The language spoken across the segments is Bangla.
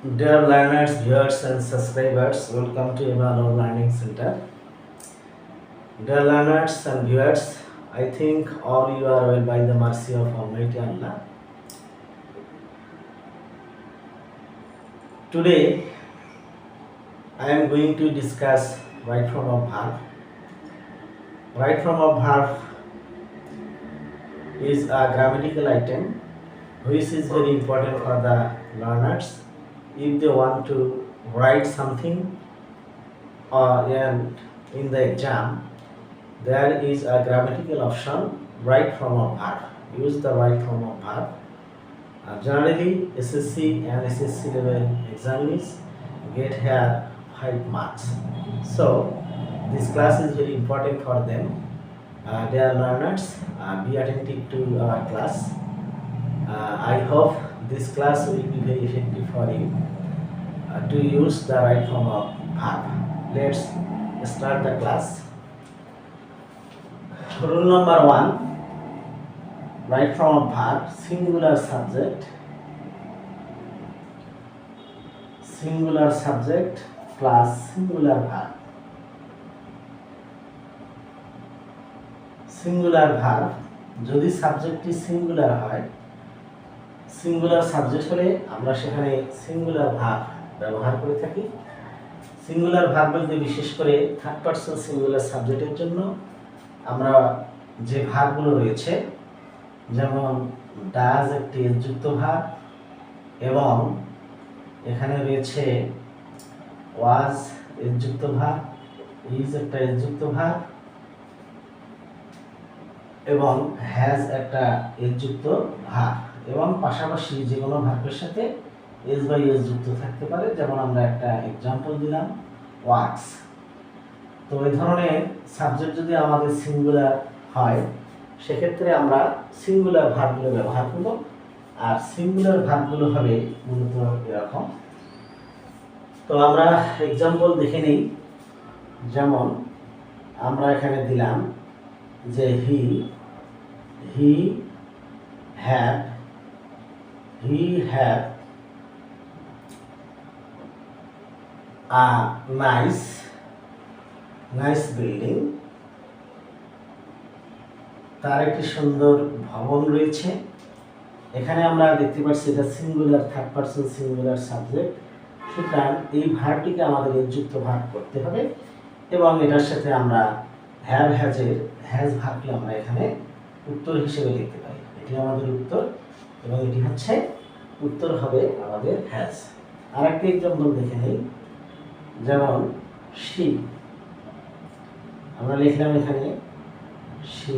Dear learners, viewers, and subscribers, welcome to our Learning Center. Dear learners and viewers, I think all you are well by the mercy of Almighty Allah. Today, I am going to discuss right form of verb. Right form of verb is a grammatical item which is very important for the learners if they want to write something and in the exam there is a grammatical option right form of verb. Use the right form of verb. Generally SSC and SSC level examinees get here 5 marks. So this class is very important for them. Dear learners, be attentive to our class. I hope this class will be very effective for you to use the right form of verb. Let's start the class. Rule number 1, right form of verb, singular subject plus singular verb. Singular verb যদি সাবজেক্টটি সিঙ্গুলার হয়, সিঙ্গুলার সাবজেক্ট হলে আমরা সেখানে সিঙ্গুলার ভার্ব ব্যবহার করে থাকি। সিঙ্গুলার ভার্ব বলতে বিশেষ করে থার্ড পারসন সিঙ্গুলার সাবজেক্টের জন্য আমরা যে ভার্বগুলো রয়েছে, যেমন ডাজ একটি যুক্ত ভার্ব এবং এখানে রয়েছে ওয়াজ যুক্ত ভার্ব, ইজ একটা যুক্ত ভার্ব এবং হ্যাজ একটা যুক্ত ভার্ব এবং পাশাপাশি যে কোনো ভার্বের সাথে এস বাই এস যুক্ত থাকতে পারে। যেমন আমরা একটা এক্সাম্পল দিলাম ওয়ার্কস। তো এই ধরনের সাবজেক্ট যদি আমাদের সিঙ্গুলার হয় সেক্ষেত্রে আমরা সিঙ্গুলার ভার্বগুলো ব্যবহার করব। আর সিঙ্গুলার ভার্বগুলো হবে মূলত এরকম। তো আমরা এক্সাম্পল দেখে নিই। যেমন আমরা এখানে দিলাম যে he have a nice building, তার একটি সুন্দর ভবন রয়েছে। এখানে আমরা দেখতে পাচ্ছি এটা singular third person singular subject, সুতরাং এই ভার্বটিকে আমাদের যুক্ত ভার্ব করতে হবে এবং এটার সাথে আমরা হ্যাজ ভার্বকে আমরা এখানে উত্তর হিসেবে লিখতে পারি। এটি আমাদের উত্তর এবং এটি হচ্ছে উত্তর হবে আমাদের হ্যাজ। আর একটি এক্সাম্পল দেখে নেই। যেমন শি, আমরা লিখলাম এখানে she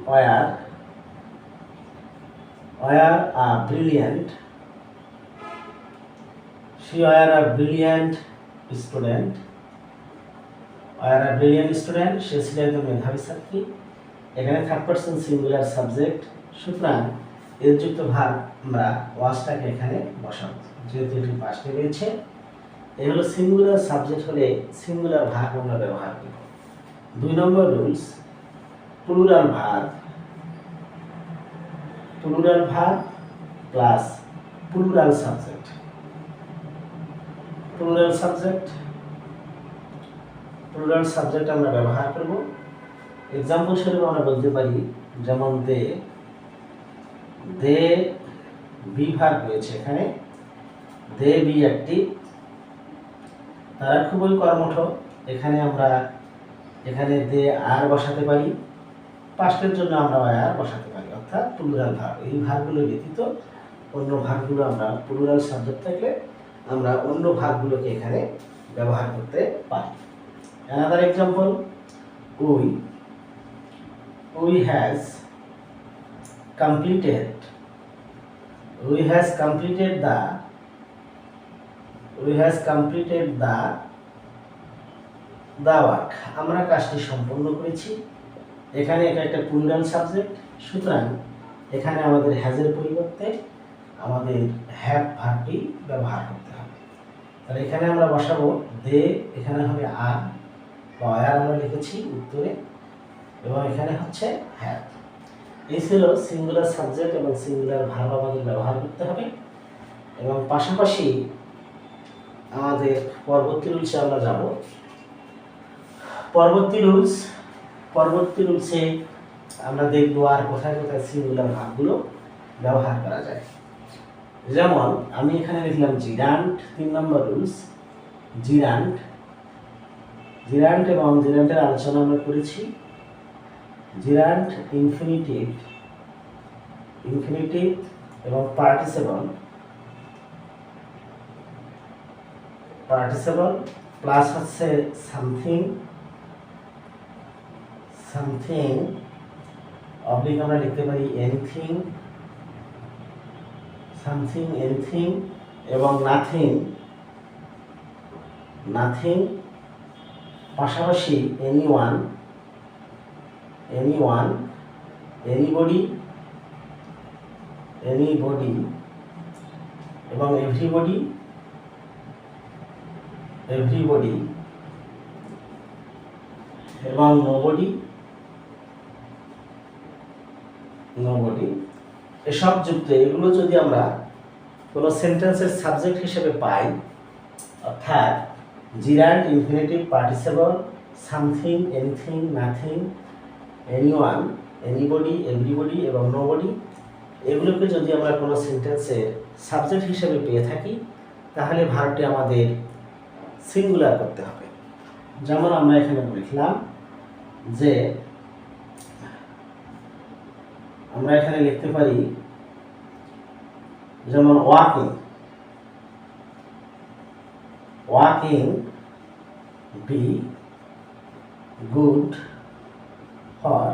was a brilliant student, সে ছিল একজন মেধাবী ছাত্রী। এখানে থার্ড পারসন সিঙ্গুলার সাবজেক্ট, সুতরাং এর যুক্ত ভার্ব আমরা ওয়াজটাকে এখানে বসাবো যেহেতু এটি পাশে রয়েছে। এই হলো সিঙ্গুলার সাবজেক্ট হলে সিঙ্গুলার ভার্ব আমরা ব্যবহার করব। 2 number rules, plural verb plus plural subject আমরা ব্যবহার করব। এক্সাম্পল স্বরূপ আমরা বলতে পারি, যেমন দে বি ভার্ব রয়েছে এখানে, দে বি অ্যাক্টিভ, তারা খুবই কর্মঠ। এখানে আমরা দে আর বসাতে পারি, পাস্টের জন্য আমরা আর বসাতে পারি, অর্থাৎ প্লুরাল ভার্ব। এই ভার্বগুলো ব্যতীত অন্য ভার্বগুলো আমরা প্লুরাল সাবজেক্ট থাকলে আমরা অন্য ভার্বগুলোকে এখানে ব্যবহার করতে পারি। Another example, we has completed the work, আমরা কাজটি সম্পন্ন করেছি। এখানে এটা একটা প্লুরাল সাবজেক্ট, সুতরাং এখানে আমাদের হ্যাজের পরিবর্তে আমাদের হ্যাভ ভার্বটি ব্যবহার করতে হবে। তাহলে এখানে আমরা বসাবো দে, এখানে হবে আর বা আর আমরা লিখেছি উত্তরে, এবং এখানে হচ্ছে হ্যাভ। এই ছিল সিঙ্গুলার সাবজেক্ট এবং সিঙ্গুলার ভার্ব আমাদের ব্যবহার করতে হবে। এবং পাশাপাশি আমাদের পরবর্তী রুলসে আমরা যাব। পরবর্তী রুলসে আমরা দেখব আর কোথায় কোথায় সিঙ্গুলার ভার্বগুলো ব্যবহার করা যায়। যেমন আমি এখানে লিখলাম জিরান্ট, 3 নম্বর রুলস। জিরান্ট এবং জিরান্টের আলোচনা আমরা করেছি। জিরান্ট ইনফিনিটিভ এবং পার্টিসিপল প্লাস হচ্ছে সামথিং অবলিক আমরা লিখতে পারি এনিথিং, এবং নাথিং, পাশাপাশি এনিওয়ান, এনিবডি এবং এভরিবডি এবং নোবডি এসব যুক্ত। এগুলো যদি আমরা কোনো সেন্টেন্সের সাবজেক্ট হিসেবে পাই, অর্থাৎ gerund, infinitive, participle, something, anything, nothing, anyone, anybody, everybody এবং নোবডি, এগুলোকে যদি আমরা কোনো সেন্টেন্সের সাবজেক্ট হিসেবে পেয়ে থাকি, তাহলে ভার্বটি আমাদের সিঙ্গুলার করতে হবে। যেমন আমরা এখানে লিখলাম যে আমরা এখানে লিখতে পারি যেমন walking be good for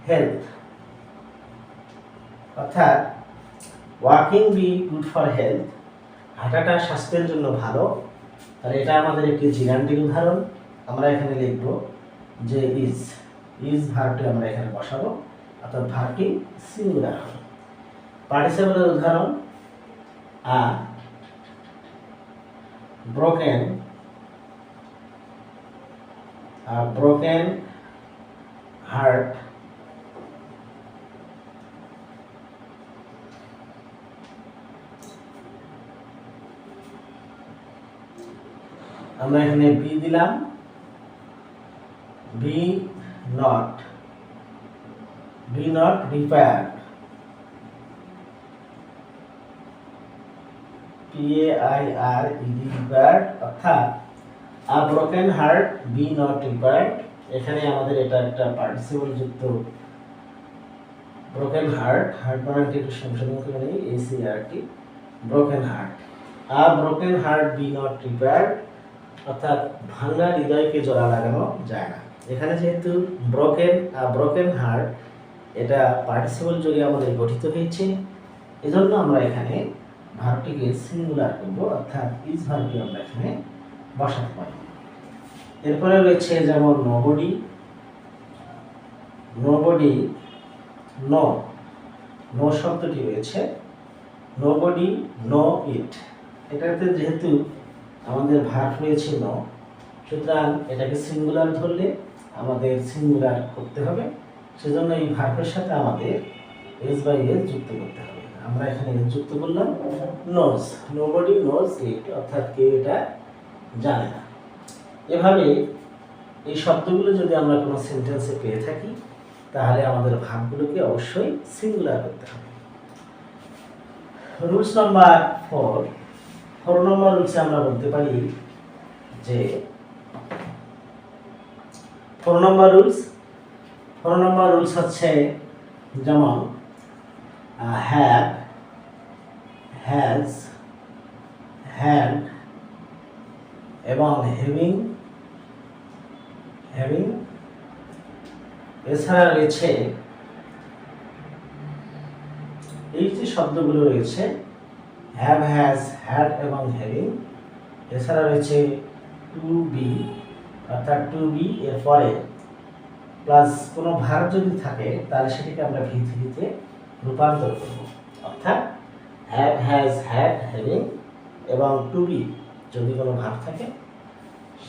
health, অর্থাৎ walking be good for health, হাঁটাটা স্বাস্থ্যের জন্য ভালো। তাহলে এটা আমাদের একটি জিরান্টের উদাহরণ। আমরা এখানে লিখব যে ইজ ভার্বটি আমরা এখানে বসাবো, অর্থাৎ ভার্বটি সিঙ্গুলার হবে। পার্টিসিপলের উদাহরণ আ ব্রোকেন হার্ট, আমরা এখানে বি দিলাম, বি নট রিপেয়ার্ড, রিপেয়ার্ড, অর্থাৎ a broken heart be not repaired. এখানে আমাদের এটা একটা পার্টিসিপল যুক্ত ব্রোকেন হার্ট বানানটি একটু সংশোধন করে নেই, ACRT, broken heart. A broken heart be not repaired, অর্থাৎ ভাঙা হৃদয়কে জোড়া লাগানো যায় না। এখানে যেহেতু ব্রোকেন হার্ট এটা পার্টিসিপল যোগে আমাদের গঠিত হয়েছে, এজন্য আমরা এখানে ভার্বটিকে সিঙ্গুলার করব, অর্থাৎ ইজ ভার্বটি আমরা এখানে বসাতে পারি। এরপরে রয়েছে যেমন নোবডি, নো শব্দটি রয়েছে, নোবডি নো ইট। এটাতে যেহেতু আমাদের ভার্ব রয়েছে নো, সুতরাং এটাকে সিঙ্গুলার ধরলে আমাদের সিঙ্গুলার করতে হবে। সেজন্য এই ভার্বের সাথে আমাদের এস বাই এস যুক্ত করতে হবে। আমরা এখানে যুক্ত করলাম নোজ, নোবডি নোজ ইট, অর্থাৎ কেউ এটা জানে না। এভাবে এই শব্দগুলো যদি আমরা কোনো সেন্টেন্সে পেয়ে থাকি, তাহলে আমাদের ভার্বগুলোকে অবশ্যই সিঙ্গুলার করতে হবে। রুলস নাম্বার 4 নম্বর রুলসে আমরা বলতে পারি যে 4 নম্বর রুলস হচ্ছে যেমন হ্যাভ, হ্যাজ, হ্যাড এবং হ্যাভিং। এছাড়া রয়েছে এই যে শব্দগুলো রয়েছে হ্যাভ, হ্যাজ, হ্যাড এবং হ্যাভিং। এছাড়া রয়েছে টু বি, অর্থাৎ টু বি এর পরে প্লাস কোনো ভার্ব যদি থাকে, তাহলে সেটাকে আমরা ভিতে রূপান্তর করব, অর্থাৎ হ্যাভ, হ্যাজ, হ্যাড, হ্যাভিং এবং টু বি যদি কোনো ভার্ব থাকে,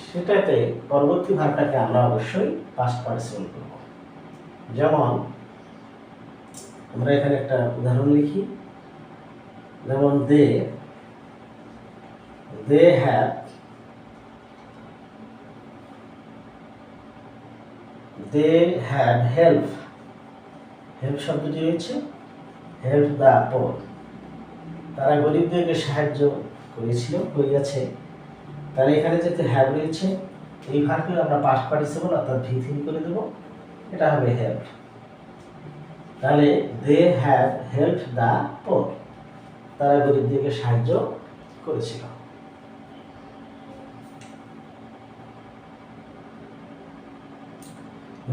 সেটাতে পরবর্তী ভার্বটাকে আমরা অবশ্যই পাস্ট পার্টিসিপল করব। যেমন আমরা এখানে একটা উদাহরণ লিখি, যেমন দে হ্যাভ হেল্প শব্দটি রয়েছে হেল্প দ্য পোর, তারা গরিবদেরকে সাহায্য করিয়াছে। তাহলে এখানে যেহেতু হ্যাভ রয়েছে, এই ভার্বকে আমরা পাস্ট পার্টিসিপল অর্থাৎ V3 করে দেব, এটা হবে হেল্প। তাহলে they have help the poor, তারা গরিবদেরকে সাহায্য করেছিল।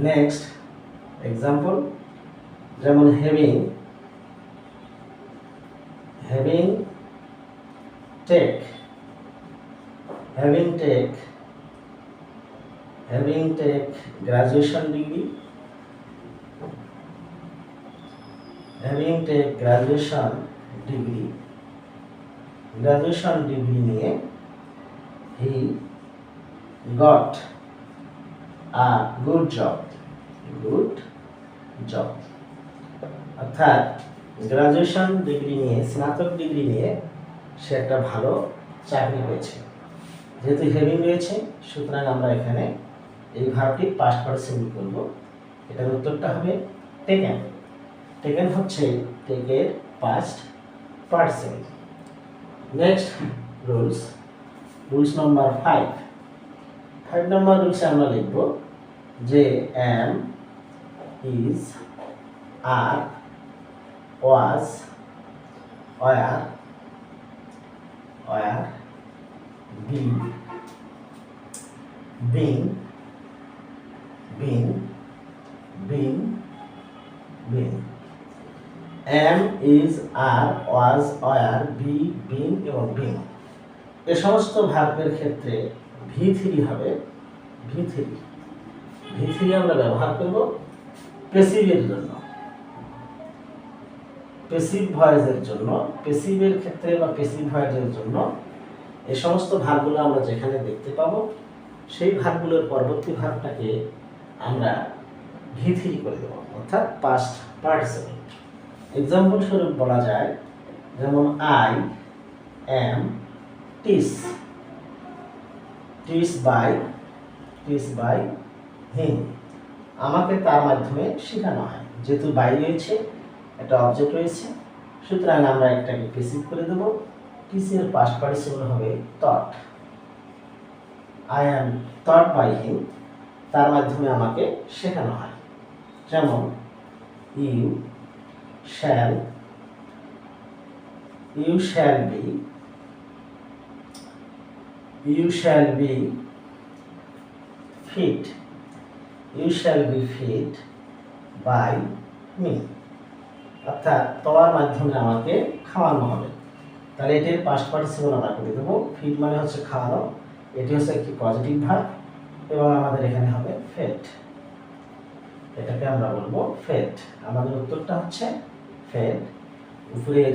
নেক্সট এক্সাম্পল, যেমন having take graduation degree, graduation degree নিয়ে he got a good job, অর্থাৎ গ্রাজুয়েশন ডিগ্রি নিয়ে, স্নাতক ডিগ্রি নিয়ে সে একটা ভালো চাকরি পেয়েছে। যেহেতু হেভিং রয়েছে, সুতরাং আমরা এখানে এই ভার্বটি পাস্ট পার্টিসিপল করব। এটার উত্তরটা হবে টেকেন। টেকেন হচ্ছে টেকের past participle. Next rules number 5 নম্বর রুলসে আমরা লিখব যে am, is, are, was, were, be, been, am, is, are, was, were, be, been এবং been, এ সমস্ত ভার্বের ক্ষেত্রে V3 হবে। V3 আমরা ব্যবহার করব প্যাসিভের জন্য, প্যাসিভ ভয়েসের জন্য, প্যাসিভের ক্ষেত্রে বা প্যাসিভ ভয়েসের জন্য এই সমস্ত ভার্বগুলো আমরা যেখানে দেখতে পাবো, সেই ভার্বগুলোর পরবর্তী ভার্বটাকে আমরা V3 করে দেব, অর্থাৎ পাস্ট পার্টিসিপল। এক্সাম্পল স্বরূপ বলা যায়, যেমন I am teach by him, আমাকে তার মাধ্যমে শেখানো হয়। যেহেতু বাই রয়েছে, একটা অবজেক্ট রয়েছে, সুতরাং আমরা একটাকে প্যাসিভ করে দেব। টিচের পাস্ট পার্টিসিপল হবে টট। I am taught by him, তার মাধ্যমে আমাকে শেখানো হয়। যেমন you shall be fit by me, অর্থাৎ তোমার মাধ্যমে আমাকে খাওয়ানো হবে। তাহলে এটির পাস্ট পার্টিসিপল আমরা করে দেবো। ফিট মানে হচ্ছে খাওয়ানো, এটি হচ্ছে একটি পজিটিভ ভার্ব এবং আমাদের এখানে হবে ফেড, এটাকে আমরা বলবো ফেড। আমাদের উত্তরটা হচ্ছে ফেড। উপরের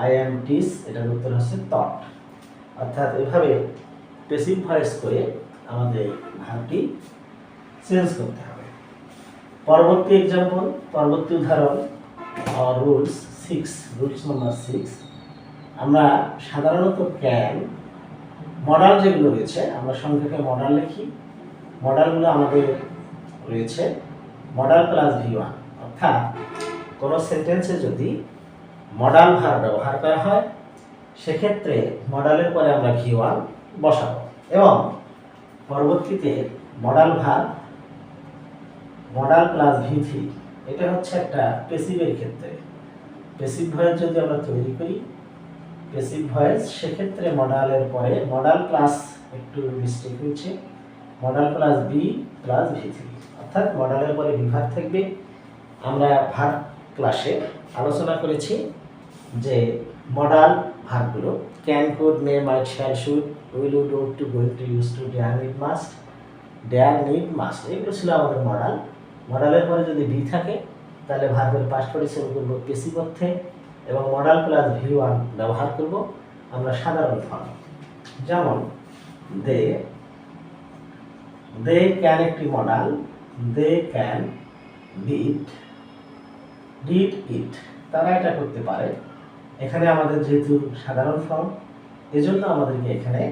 আই অ্যাম টিচ, এটার উত্তর হচ্ছে টট। অর্থাৎ এভাবে প্যাসিভ ভয়েস করে আমাদের ভার্বটি চেঞ্জ করতে হবে। পরবর্তী এক্সাম্পল, পরবর্তী উদাহরণ, রুলস নাম্বার 6। আমরা সাধারণত ক্যান, মডাল যেগুলো রয়েছে, আমরা সংক্ষেপে মডাল লিখি। মডালগুলো আমাদের রয়েছে মডাল প্লাস V1, অর্থাৎ কোনো সেন্টেন্সে যদি মডাল ভার্ব ব্যবহার করা হয়, সেক্ষেত্রে মডালের পরে আমরা V1 বসাবো এবং পরবর্তীতে modal verb modal plus V3, এটা হচ্ছে একটা প্যাসিভের ক্ষেত্রে। প্যাসিভ ভয়েস যদি আমরা তৈরি করি, প্যাসিভ ভয়েস, সেক্ষেত্রে মডালের পরে মডাল প্লাস, একটু মিস্টেক হয়েছে, modal plus B plus V3, অর্থাৎ মডালের পরে বিভাগ থাকবে। আমরা ভার্ব ক্লাসে আলোচনা করেছি যে মডাল ভার্বগুলো can, could, may, might, shall, should, will, would, ought, to, going to, use to, dare, need, must, এগুলো ছিল আমাদের মডাল। মডালের পরে যদি বি থাকে, তাহলে ভার্বের পাস্ট পার্টিসিপল করব প্যাসিভ অর্থে এবং মডাল প্লাস V1 ব্যবহার করব আমরা সাধারণ ফর্ম। যেমন দে ক্যান একটি modal, they can did it, তারা এটা করতে পারে। এখানে আমাদের যেহেতু সাধারণ ফর্ম, এজন্য আমাদেরকে এখানে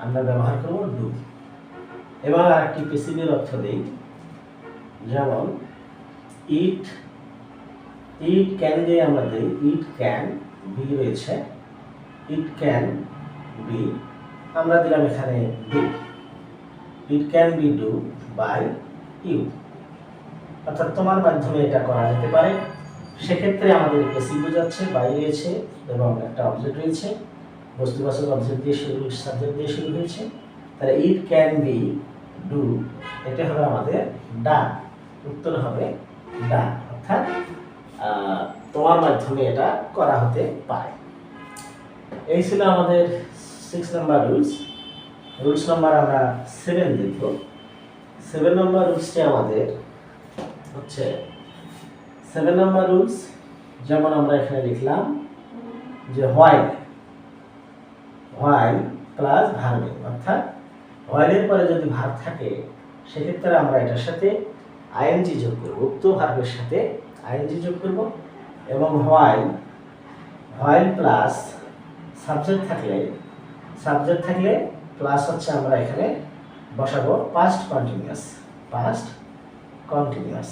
আমরা ব্যবহার করব ডু। এবং আরেকটি প্যাসিভের অর্থ দেই, যেমন ইট, ইট ক্যান দিয়ে আমরা দিই ইট ক্যান বি রয়েছে, ইট ক্যান বি আমরা দিলাম এখানে do, it can be do by you, অর্থাৎ তোমার মাধ্যমে এটা করা যেতে পারে। সেক্ষেত্রে আমাদের প্যাসিভ বোঝাচ্ছে, বাই রয়েছে এবং একটা অবজেক্ট রয়েছে, বস্তুবাচক অবজেক্ট দিয়ে শুরু, সাবজেক্ট দিয়ে শুরু হয়েছে। তাহলে ইট ক্যান বি ডু, এটা হবে আমাদের ডান, উত্তর হবে ডান, অর্থাৎ তোমার মাধ্যমে এটা করা হতে পারে। এই ছিল আমাদের 6 নাম্বার রুলস। রুলস নাম্বার আমরা 7 দেখব। 7 নাম্বার রুলসটি আমাদের হচ্ছে 7 নাম্বার রুলস, যেমন আমরা এখানে লিখলাম যে হোয়াইল, হোয়াইল প্লাস ভার্ব, অর্থাৎ হোয়াইলের পরে যদি ভার্ব থাকে সেক্ষেত্রে আমরা এটার সাথে আইএনজি যোগ করব, উক্ত ভার্বের সাথে আইএনজি যোগ করব। এবং হোয়াইল, হোয়াইল প্লাস সাবজেক্ট থাকলে প্লাস হচ্ছে আমরা এখানে বসাবো past continuous, past continuous,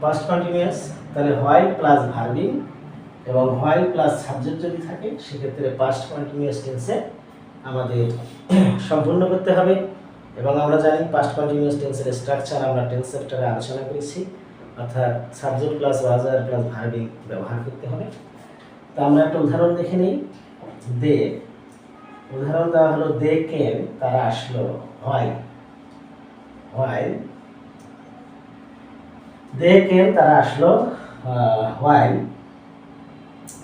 past continuous. তাহলে হোয়াইল প্লাস ভার্বিং এবং হোয়াইল প্লাস সাবজেক্ট যদি থাকে সেক্ষেত্রে পাস্ট কন্টিনিউয়াস টেন্সে আমাদের সম্পূর্ণ করতে হবে। এবং আমরা জানি পাস্ট কন্টিনিউয়াস টেন্সের স্ট্রাকচার আমরা টেন্স চ্যাপ্টারে আলোচনা করেছি, অর্থাৎ সাবজেক্ট প্লাস ওয়াজার প্লাস ভার্বিং ব্যবহার করতে হবে। তো আমরা একটা উদাহরণ দেখে নিই। দে, উদাহরণ দেওয়া হলো দে কেম, তারা আসলো, হোয়াইল, হোয়াইল দে কেম, তারা আসলো, হোয়াইল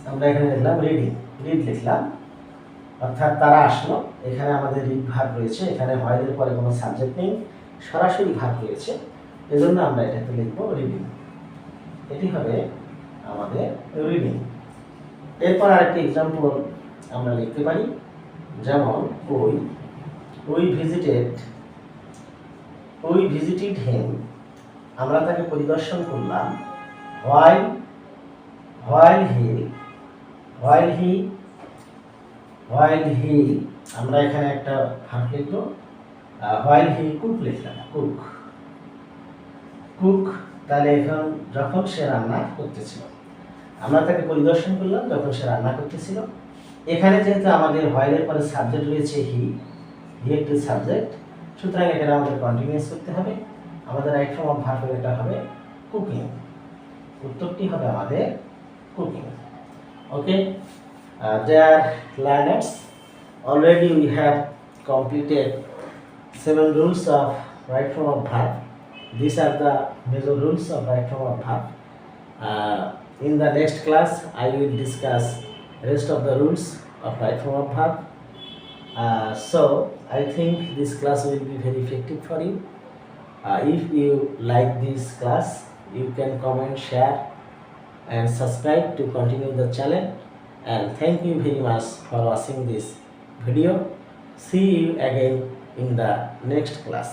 আমরা এখানে লিখলাম রিডিং, রিড লিখলাম, অর্থাৎ তারা আসলো। এখানে আমাদের রিড ভার্ব রয়েছে, এখানে হোয়াইলের পরে কোনো সাবজেক্ট নেই, সরাসরি ভার্ব রয়েছে, এজন্য আমরা এটাতে লিখব রিডিং, এটি হবে আমাদের রিডিং। এরপর আরেকটি এক্সাম্পল আমরা লিখতে পারি, যেমন উই ভিজিটেড হিম, আমরা তাকে পরিদর্শন করলাম, হোয়াইল হি আমরা এখানে একটা ভার্ব লিখব, হোয়াইল হি কুক লিখলাম, কুক, তাহলে এখন যখন সে রান্না করতেছিল, আমরা তাকে পরিদর্শন করলাম যখন সে রান্না করতেছিল। এখানে যেহেতু আমাদের হোয়াইলের পরে সাবজেক্ট রয়েছে হি একটি সাবজেক্ট, সুতরাং এখানে আমাদের কন্টিনিউয়াস করতে হবে। আমাদের রাইট ফর্ম অফ ভার্ব এটা হবে কুকিং, উত্তরটি হবে আমাদের cooking. Okay, dear learners, already we have completed 7 rules of right form of verb. These are the major rules of right form of verb. In the next class I will discuss rest of the rules of right form of verb. So I think this class will be very effective for you. If you like this class, you can comment, share and subscribe to continue the channel. And thank you very much for watching this video. See you again in the next class.